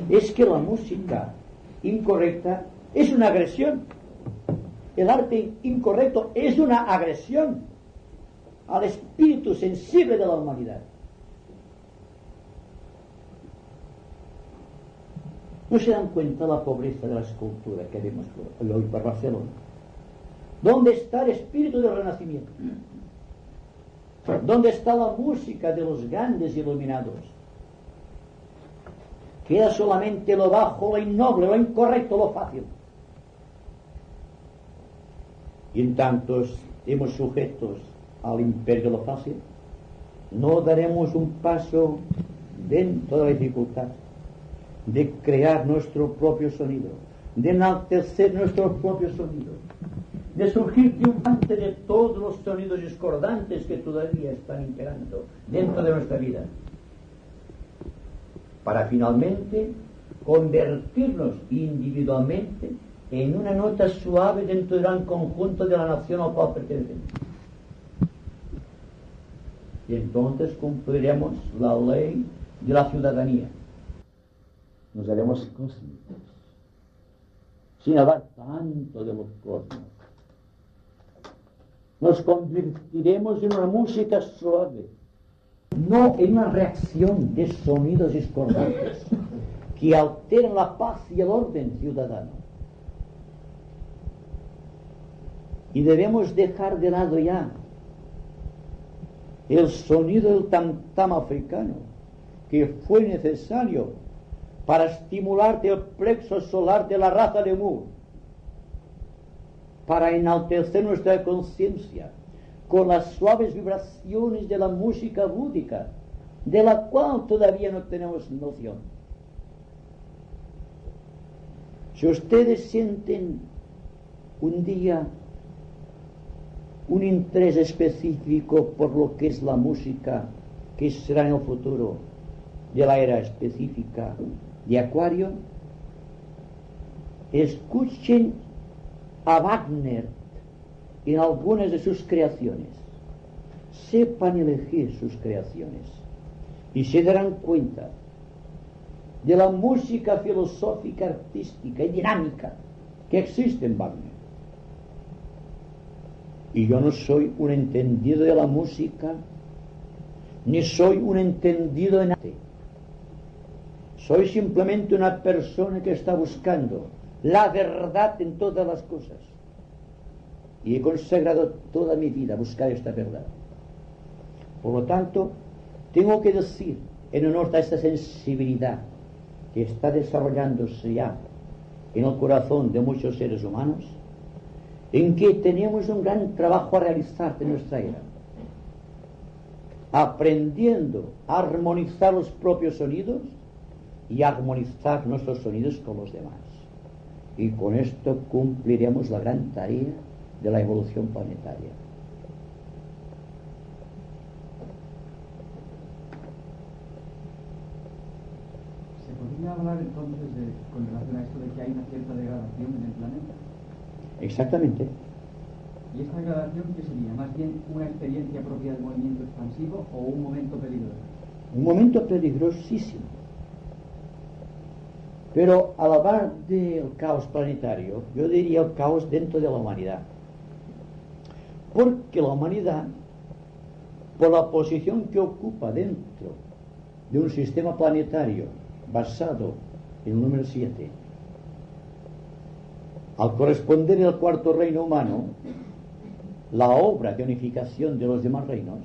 Es que la música incorrecta es una agresión. El arte incorrecto es una agresión al espíritu sensible de la humanidad. ¿No se dan cuenta la pobreza de la escultura que vemos hoy por Barcelona? ¿Dónde está el espíritu del Renacimiento? ¿Dónde está la música de los grandes iluminados? Queda solamente lo bajo, lo innoble, lo incorrecto, lo fácil. Y en tanto estemos sujetos al imperio de lo fácil, no daremos un paso dentro de la dificultad de crear nuestro propio sonido, de enaltecer nuestros propios sonidos, de surgir triunfante de todos los sonidos discordantes que todavía están imperando dentro de nuestra vida, para finalmente convertirnos individualmente en una nota suave dentro del gran conjunto de la nación al cual pertenecemos. Y entonces cumpliremos la ley de la ciudadanía. Nos haremos cósmicos, sin hablar tanto de los cosmos. Nos convertiremos en una música suave, no en una reacción de sonidos discordantes que alteran la paz y el orden ciudadano. Y debemos dejar de lado ya el sonido del tam-tam africano, que fue necesario para estimularte el plexo solar de la raza de Mu, para enaltecer nuestra conciencia con las suaves vibraciones de la música búdica, de la cual todavía no tenemos noción. Si ustedes sienten un día un interés específico por lo que es la música que será en el futuro de la era específica de Acuario, escuchen a Wagner en algunas de sus creaciones, sepan elegir sus creaciones y se darán cuenta de la música filosófica, artística y dinámica que existe en Wagner. Y yo no soy un entendido de la música, ni soy un entendido en arte. Soy simplemente una persona que está buscando la verdad en todas las cosas. Y he consagrado toda mi vida a buscar esta verdad. Por lo tanto, tengo que decir, en honor a esta sensibilidad que está desarrollándose ya en el corazón de muchos seres humanos, en que tenemos un gran trabajo a realizar en nuestra era, aprendiendo a armonizar los propios sonidos y a armonizar nuestros sonidos con los demás. Y con esto cumpliremos la gran tarea de la evolución planetaria. ¿Se podría hablar entonces con relación a esto de que hay una cierta degradación en el planeta? Exactamente. ¿Y esta degradación qué sería? ¿Más bien una experiencia propia del movimiento expansivo o un momento peligroso? Un momento peligrosísimo. Pero al hablar del caos planetario, yo diría el caos dentro de la humanidad. Porque la humanidad, por la posición que ocupa dentro de un sistema planetario basado en el número 7, al corresponder al cuarto reino humano, la obra de unificación de los demás reinos,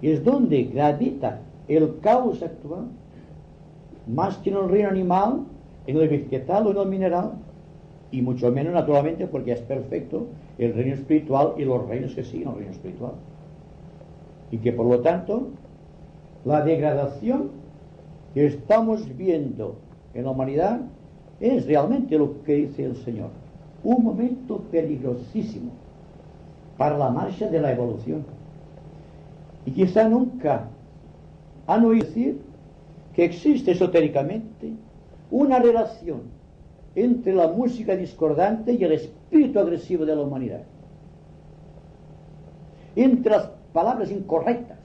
es donde gravita el caos actual, más que en el reino animal, en el vegetal o en el mineral, y mucho menos naturalmente porque es perfecto el reino espiritual y los reinos que siguen el reino espiritual, y que por lo tanto la degradación que estamos viendo en la humanidad es realmente lo que dice el Señor, un momento peligrosísimo para la marcha de la evolución. Y quizá nunca han oído decir que existe esotéricamente una relación entre la música discordante y el espíritu agresivo de la humanidad, entre las palabras incorrectas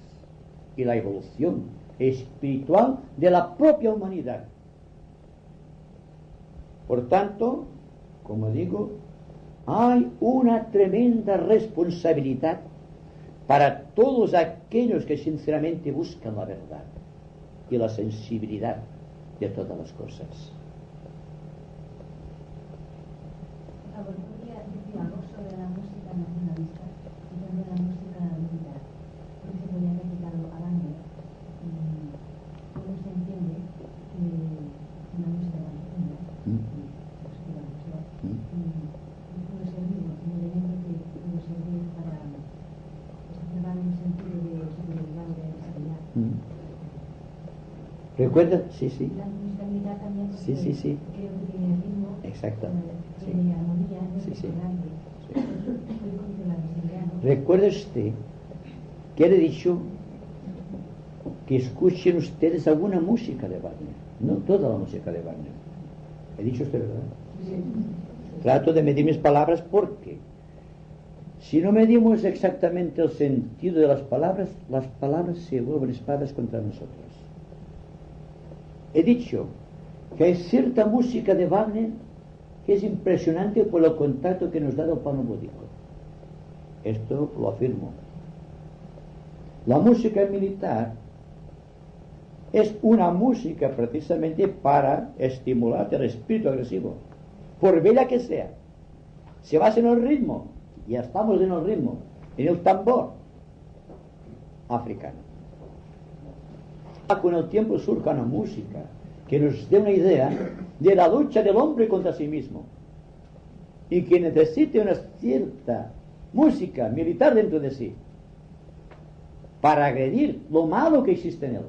y la evolución espiritual de la propia humanidad. Por tanto, como digo, hay una tremenda responsabilidad para todos aquellos que sinceramente buscan la verdad y la sensibilidad de todas las cosas. Por favor, ¿podría decir algo sobre la música nacionalista y también la música militar? Porque se podía haber quitado al año. ¿Cómo se entiende que una música nacional pudo servir como elemento que pudo servir para exacerbar un sentido de superioridad o de necesidad? ¿Recuerda? Sí, sí. La música militar también, Sí, sí, sí. creo que tiene ritmo, Exacto. Sí. tiene armonía, no es Sí, sí. discordante. Sí. Muy condicional, ¿no? Recuerde usted que le he dicho que escuchen ustedes alguna música de Wagner, no toda la música de Wagner. He dicho usted, ¿verdad? Trato de medir mis palabras porque si no medimos exactamente el sentido de las palabras se vuelven espadas contra nosotros. He dicho que hay cierta música de Wagner que es impresionante por el contacto que nos da el plano búdico. Esto lo afirmo. La música militar es una música precisamente para estimular el espíritu agresivo, por bella que sea. Se basa en el ritmo, ya estamos en el ritmo, en el tambor africano. Con el tiempo surja una música que nos dé una idea de la lucha del hombre contra sí mismo y que necesite una cierta música militar dentro de sí para agredir lo malo que existe en él,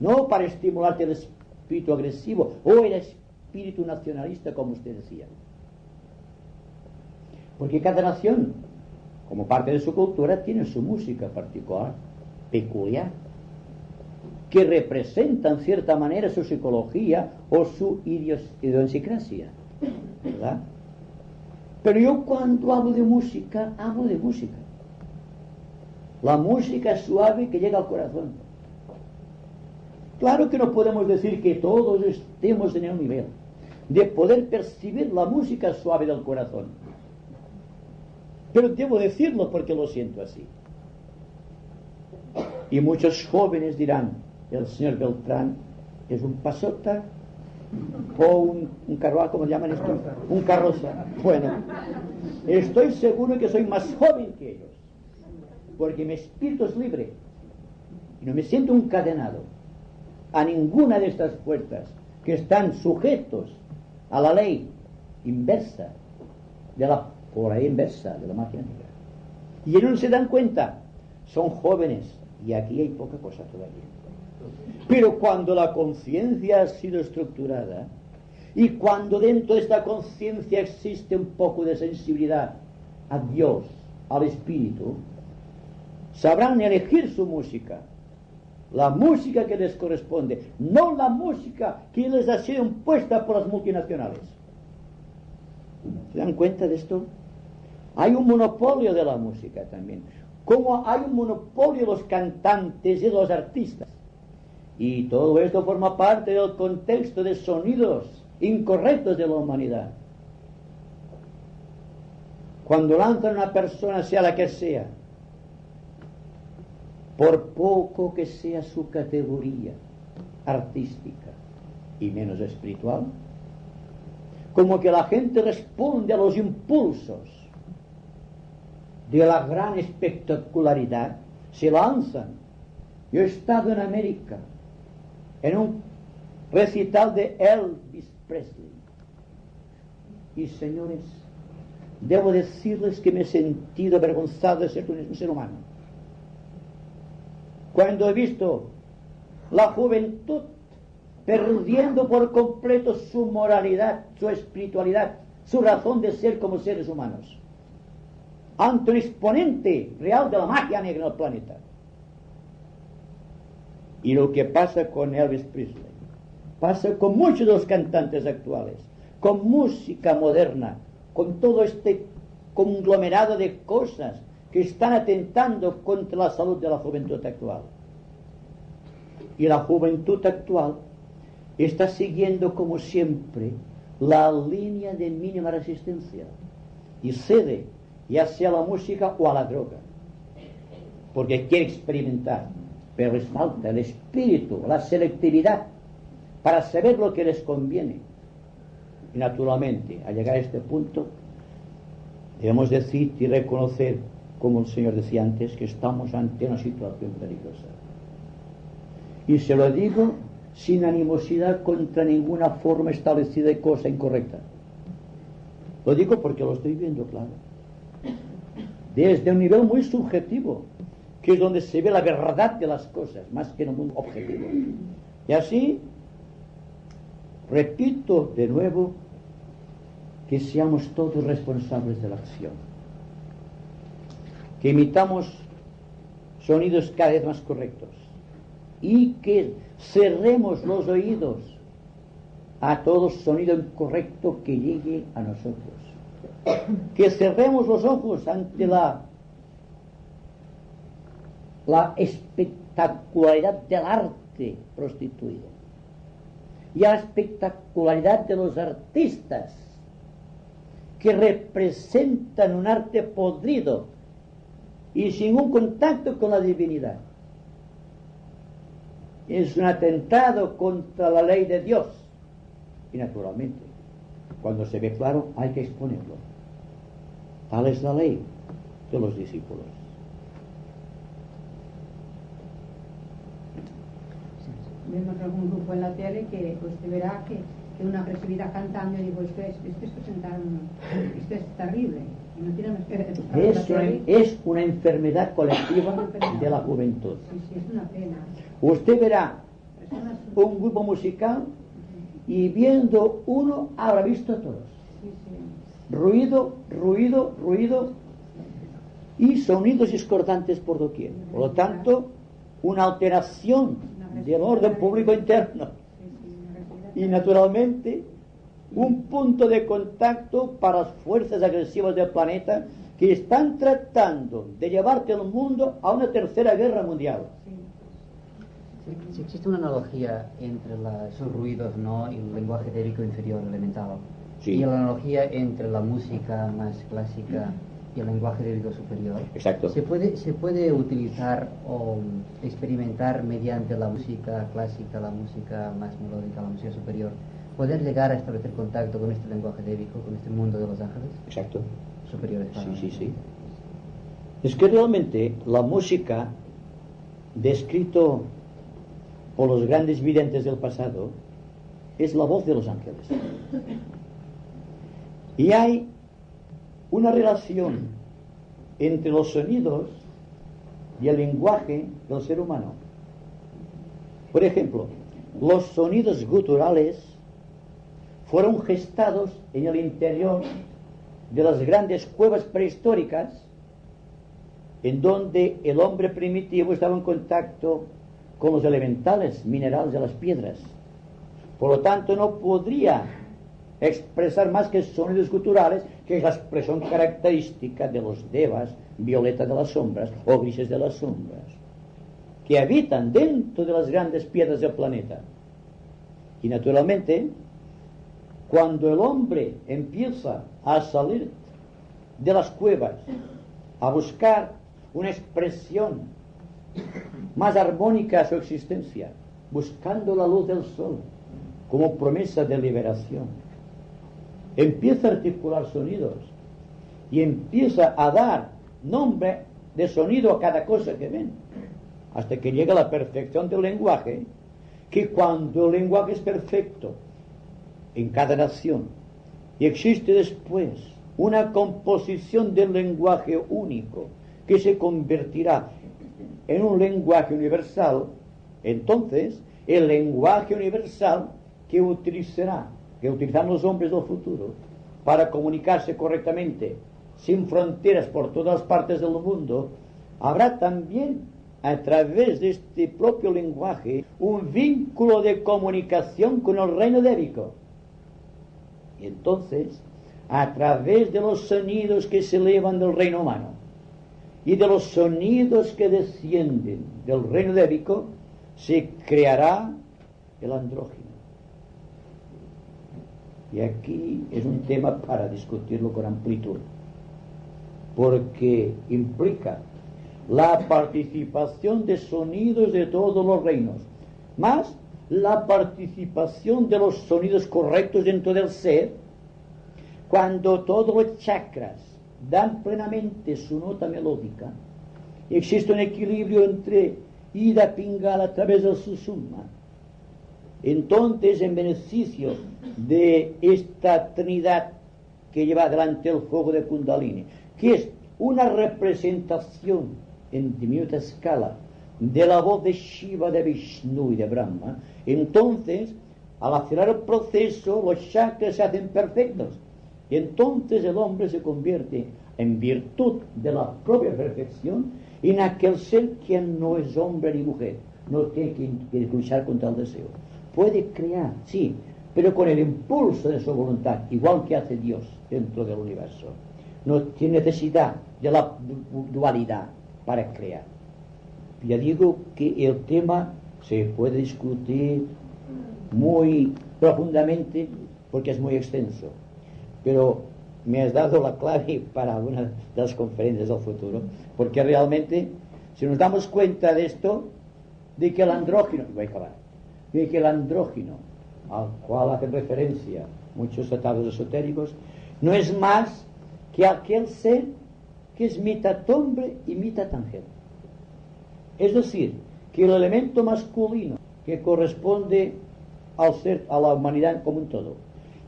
no para estimularte el espíritu agresivo o el espíritu nacionalista, como usted decía, porque cada nación, como parte de su cultura, tiene su música particular, peculiar, que representa en cierta manera su psicología o su idiosincrasia, ¿verdad? Pero yo cuando hablo de música, la música suave que llega al corazón. Claro que no podemos decir que todos estemos en el nivel de poder percibir la música suave del corazón, pero debo decirlo porque lo siento así. Y muchos jóvenes dirán: el señor Beltrán es un pasota o un carruaje, ¿cómo llaman esto? Un carroza. Bueno, estoy seguro que soy más joven que ellos, porque mi espíritu es libre y no me siento encadenado a ninguna de estas puertas que están sujetos a la ley inversa de la inversa de la magia negra. Y ellos no se dan cuenta, son jóvenes y aquí hay poca cosa todavía. Pero cuando la conciencia ha sido estructurada y cuando dentro de esta conciencia existe un poco de sensibilidad a Dios, al Espíritu, sabrán elegir su música, la música que les corresponde, no la música que les ha sido impuesta por las multinacionales. ¿Se dan cuenta de esto? Hay un monopolio de la música también, como hay un monopolio de los cantantes y de los artistas. Y todo esto forma parte del contexto de sonidos incorrectos de la humanidad. Cuando lanzan a una persona, sea la que sea, por poco que sea su categoría artística y menos espiritual, como que la gente responde a los impulsos de la gran espectacularidad, se lanzan. Yo he estado en América en un recital de Elvis Presley y, señores, debo decirles que me he sentido avergonzado de ser un ser humano cuando he visto la juventud perdiendo por completo su moralidad, su espiritualidad, su razón de ser como seres humanos ante un exponente real de la magia negra en el planeta. Y lo que pasa con Elvis Presley pasa con muchos de los cantantes actuales, con música moderna, con todo este conglomerado de cosas que están atentando contra la salud de la juventud actual. Y la juventud actual está siguiendo como siempre la línea de mínima resistencia y cede ya sea a la música o a la droga, porque quiere experimentar, pero les falta el espíritu, la selectividad para saber lo que les conviene. Y naturalmente, al llegar a este punto, debemos decir y reconocer, como el Señor decía antes, que estamos ante una situación peligrosa. Y se lo digo sin animosidad contra ninguna forma establecida de cosa incorrecta. Lo digo porque lo estoy viendo claro. Desde un nivel muy subjetivo, que es donde se ve la verdad de las cosas, más que en un mundo objetivo. Y así, repito de nuevo, que seamos todos responsables de la acción. Que imitamos sonidos cada vez más correctos. Y que cerremos los oídos a todo sonido incorrecto que llegue a nosotros. Que cerremos los ojos ante la espectacularidad del arte prostituido y a la espectacularidad de los artistas que representan un arte podrido y sin un contacto con la divinidad. Es un atentado contra la ley de Dios. Y naturalmente, cuando se ve claro, hay que exponerlo. Tal es la ley de los discípulos. Vemos algún grupo en la tele que usted verá que una agresividad cantando, y digo, esto es terrible. Y no tiene más que es una enfermedad colectiva de la juventud. Sí, es una pena. Usted verá un grupo musical y viendo uno habrá visto a todos. Sí. Ruido y sonidos discordantes por doquier. Por lo tanto, una alteración del orden público interno. Y naturalmente, un punto de contacto para las fuerzas agresivas del planeta que están tratando de llevarte al mundo a una tercera guerra mundial. Si existe una analogía entre esos ruidos, ¿no?, y el lenguaje dérico inferior elemental, sí, y la analogía entre la música más clásica y el lenguaje dérico superior, exacto, se puede utilizar o experimentar mediante la música clásica, la música más melódica, la música superior, poder llegar a establecer contacto con este lenguaje dérico, con este mundo de los ángeles. Exacto. Superiores. Sí. Es que realmente la música, descrito por los grandes videntes del pasado, es la voz de los ángeles. Y hay una relación entre los sonidos y el lenguaje del ser humano. Por ejemplo, los sonidos guturales fueron gestados en el interior de las grandes cuevas prehistóricas, en donde el hombre primitivo estaba en contacto con los elementales minerales de las piedras. Por lo tanto, no podría expresar más que sonidos guturales, que es la expresión característica de los devas, violeta de las sombras o grises de las sombras, que habitan dentro de las grandes piedras del planeta. Y naturalmente, cuando el hombre empieza a salir de las cuevas a buscar una expresión más armónica a su existencia, buscando la luz del sol como promesa de liberación, empieza a articular sonidos y empieza a dar nombre de sonido a cada cosa que ven, hasta que llega a la perfección del lenguaje, que cuando el lenguaje es perfecto en cada nación y existe después una composición del lenguaje único que se convertirá en un lenguaje universal, entonces el lenguaje universal que utilizarán los hombres del futuro para comunicarse correctamente sin fronteras por todas las partes del mundo, habrá también a través de este propio lenguaje un vínculo de comunicación con el reino dérico. Y entonces, a través de los sonidos que se elevan del reino humano y de los sonidos que descienden del reino dérico, se creará el andrógino, Y aquí es un tema para discutirlo con amplitud, porque implica la participación de sonidos de todos los reinos, más la participación de los sonidos correctos dentro del ser, cuando todos los chakras dan plenamente su nota melódica, y existe un equilibrio entre Ida Pingala a través del Susumna. Entonces, en beneficio de esta Trinidad que lleva adelante el fuego de Kundalini, que es una representación en diminuta escala de la voz de Shiva, de Vishnu y de Brahma, entonces, al acelerar el proceso, los chakras se hacen perfectos. Y entonces el hombre se convierte, en virtud de la propia perfección, en aquel ser que no es hombre ni mujer, no tiene que luchar contra el deseo. Puede crear, sí, pero con el impulso de su voluntad, igual que hace Dios dentro del universo. No tiene necesidad de la dualidad para crear. Ya digo que el tema se puede discutir muy profundamente porque es muy extenso, pero me has dado la clave para una de las conferencias del futuro, porque realmente, si nos damos cuenta de esto, de que el andrógino, voy a acabar, de que el andrógino, al cual hacen referencia muchos tratados esotéricos, no es más que aquel ser que es mitad hombre y mitad ángel. Es decir, que el elemento masculino que corresponde al ser, a la humanidad como un todo,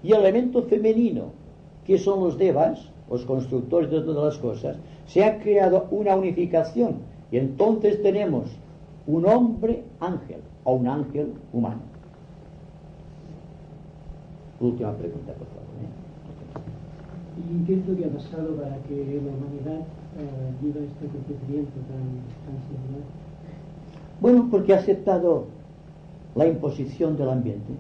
y el elemento femenino que son los devas, los constructores de todas las cosas, se ha creado una unificación, y entonces tenemos un hombre ángel o un ángel humano. Última pregunta, por favor. ¿Y qué es lo que ha pasado para que la humanidad viva este acontecimiento tan singular? Bueno, porque ha aceptado la imposición del ambiente.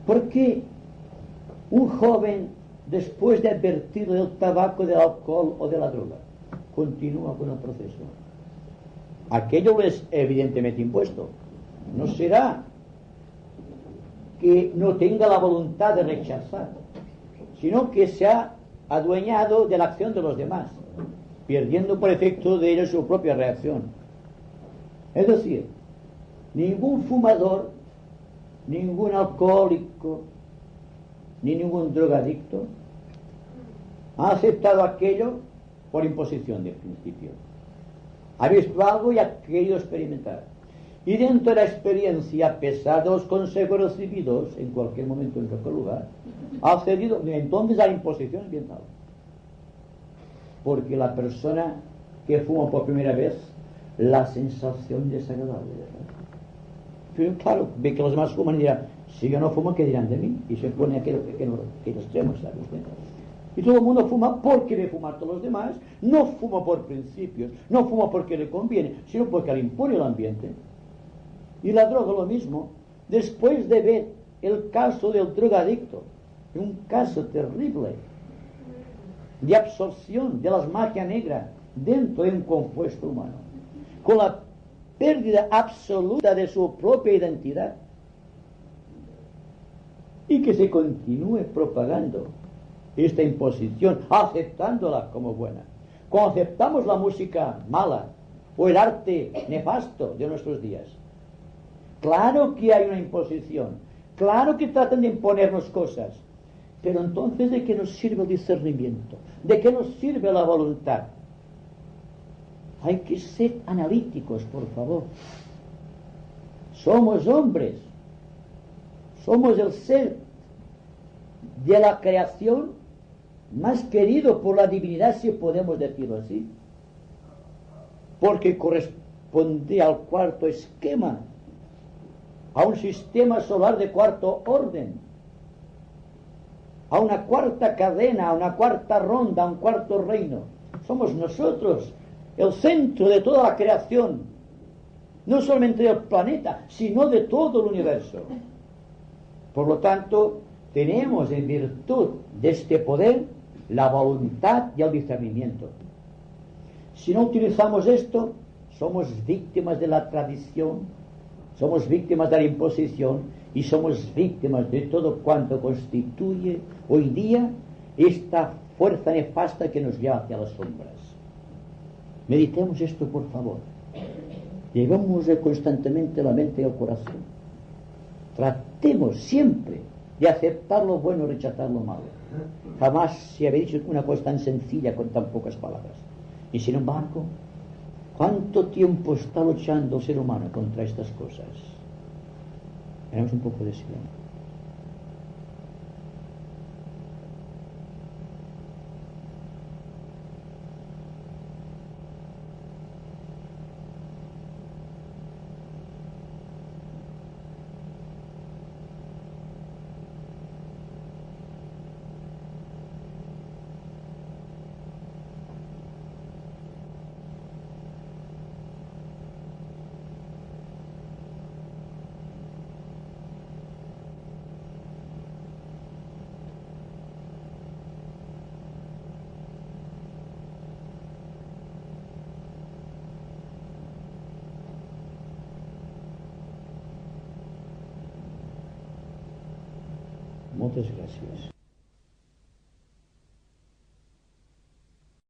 ¿Por qué un joven, después de advertir del tabaco, del alcohol o de la droga, continúa con el proceso? Aquello es evidentemente impuesto. No será que no tenga la voluntad de rechazar, sino que se ha adueñado de la acción de los demás, perdiendo por efecto de ello su propia reacción. Es decir, ningún fumador, ningún alcohólico, ni ningún drogadicto ha aceptado aquello por imposición de principio. Ha visto algo y ha querido experimentar. Y dentro de la experiencia, a pesar de los consejos recibidos en cualquier momento, en cualquier lugar, ha cedido entonces a la imposición ambiental. Porque la persona que fuma por primera vez, la sensación desagradable, ¿verdad? Pero claro, ve que los demás fuman y dirán, si yo no fumo, ¿qué dirán de mí? Y se pone aquello que los extremos, ¿sabe usted? Y todo el mundo fuma porque quiere fumar todos los demás, no fuma por principios, no fuma porque le conviene, sino porque le impone el ambiente. Y la droga lo mismo. Después de ver el caso del drogadicto, un caso terrible de absorción de las magias negras dentro de un compuesto humano, con la pérdida absoluta de su propia identidad, y que se continúe propagando esta imposición, aceptándola como buena. Cuando aceptamos la música mala o el arte nefasto de nuestros días, claro que hay una imposición, claro que tratan de imponernos cosas, pero entonces, ¿de qué nos sirve el discernimiento? ¿De qué nos sirve la voluntad? Hay que ser analíticos, por favor. Somos hombres, somos el ser de la creación más querido por la divinidad, si podemos decirlo así, porque corresponde al cuarto esquema, a un sistema solar de cuarto orden, a una cuarta cadena, a una cuarta ronda, a un cuarto reino. Somos nosotros el centro de toda la creación, no solamente del planeta, sino de todo el universo. Por lo tanto, tenemos en virtud de este poder la voluntad y el discernimiento. Si no utilizamos esto, somos víctimas de la tradición, Somos víctimas de la imposición y somos víctimas de todo cuanto constituye hoy día esta fuerza nefasta que nos lleva hacia las sombras. Meditemos esto, por favor. Llevemos constantemente la mente y el corazón. Tratemos siempre de aceptar lo bueno y rechazar lo malo. Jamás se había dicho una cosa tan sencilla con tan pocas palabras. Y sin embargo, ¿cuánto tiempo está luchando el ser humano contra estas cosas? Tenemos un poco de silencio. Muchas gracias.